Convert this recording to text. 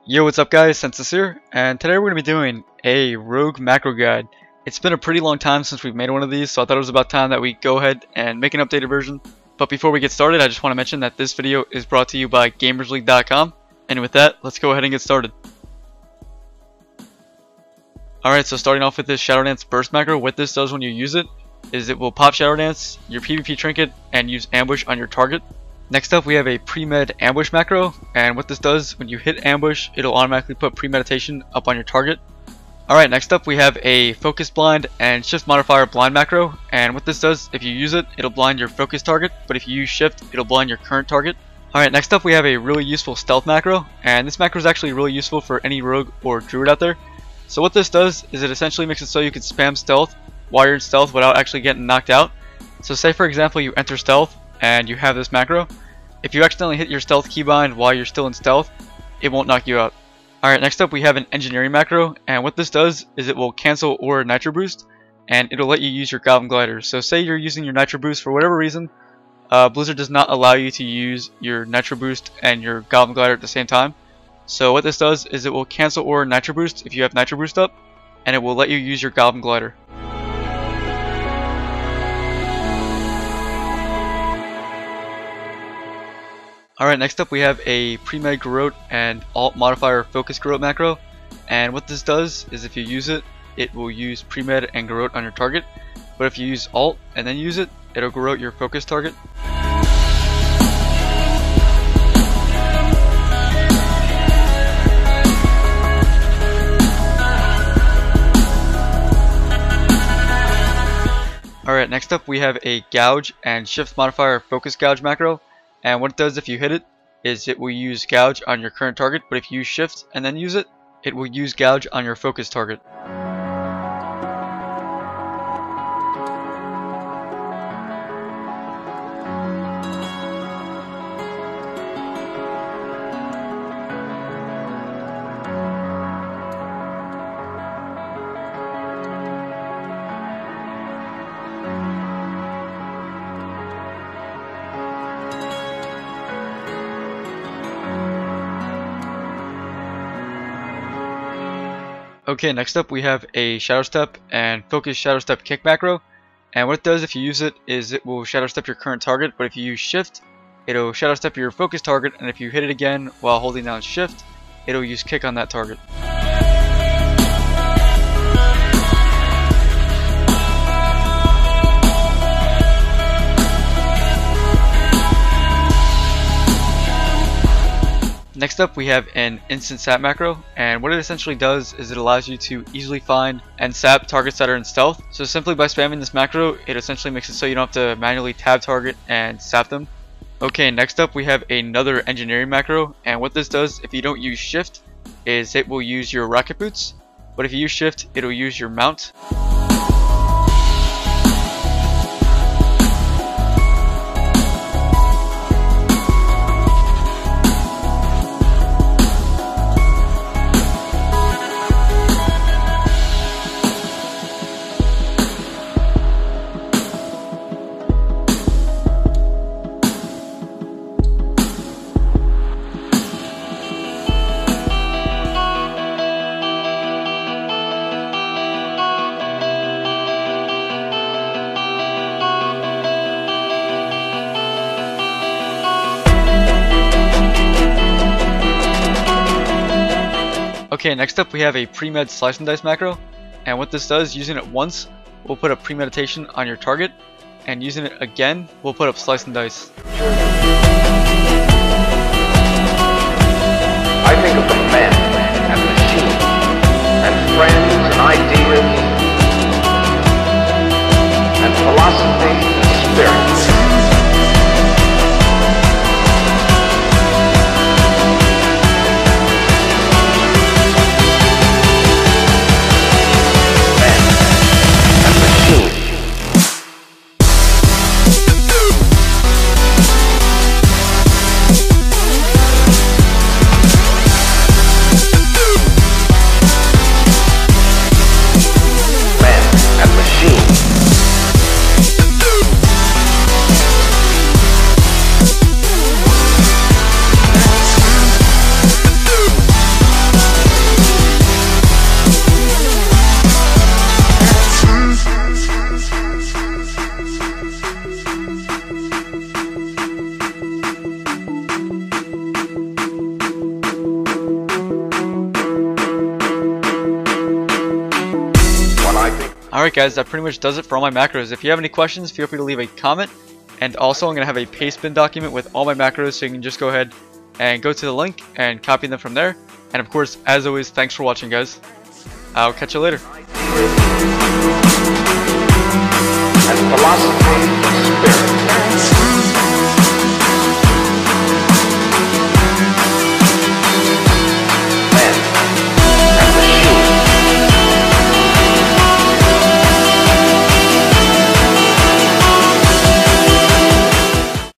Yo, what's up guys, Sensus here, and today we're going to be doing a rogue macro guide. It's been a pretty long time since we've made one of these, so I thought it was about time that we go ahead and make an updated version. But before we get started, I just want to mention that this video is brought to you by gamersleague.com, and with that, let's go ahead and get started. Alright, so starting off with this Shadow Dance Burst macro, what this does when you use it is it will pop Shadow Dance, your PvP trinket, and use ambush on your target. Next up we have a pre-med ambush macro, and what this does when you hit ambush, it'll automatically put premeditation up on your target. Alright, next up we have a focus blind and shift modifier blind macro, and what this does, if you use it, it'll blind your focus target, but if you use shift, it'll blind your current target. Alright, next up we have a really useful stealth macro, and this macro is actually really useful for any rogue or druid out there. So what this does is it essentially makes it so you can spam stealth while you're in stealth without actually getting knocked out. So say for example you enter stealth and you have this macro. If you accidentally hit your stealth keybind while you're still in stealth, it won't knock you out. Alright, next up we have an engineering macro, and what this does is it will cancel aura nitro boost, and it'll let you use your goblin glider. So say you're using your nitro boost for whatever reason, Blizzard does not allow you to use your nitro boost and your goblin glider at the same time. So what this does is it will cancel aura nitro boost if you have nitro boost up, and it will let you use your goblin glider. Alright, next up we have a pre-med garrote and alt modifier focus garrote macro, and what this does is if you use it, it will use pre-med and garrote on your target, but if you use alt and then use it, it'll garrote your focus target. Alright, next up we have a gouge and shift modifier focus gouge macro. And what it does if you hit it is it will use gouge on your current target, but if you use shift and then use it, it will use gouge on your focus target. Okay, next up we have a shadow step and focus shadow step kick macro, and what it does if you use it is it will shadow step your current target, but if you use shift, it'll shadow step your focus target, and if you hit it again while holding down shift, it'll use kick on that target. Next up we have an instant sap macro, and what it essentially does is it allows you to easily find and sap targets that are in stealth. So simply by spamming this macro, it essentially makes it so you don't have to manually tab target and sap them. Okay, next up we have another engineering macro, and what this does if you don't use shift is it will use your rocket boots, but if you use shift it'll use your mount. Okay, next up we have a pre-med slice and dice macro, and what this does, using it once will put up premeditation on your target, and using it again will put up slice and dice. I think of the men and machines and friends and ideas and philosophy and spirit. Alright guys, that pretty much does it for all my macros. If you have any questions, feel free to leave a comment. And also I'm going to have a paste bin document with all my macros, so you can just go ahead and go to the link and copy them from there. And of course, as always, thanks for watching guys. I'll catch you later. And philosophy, spirit.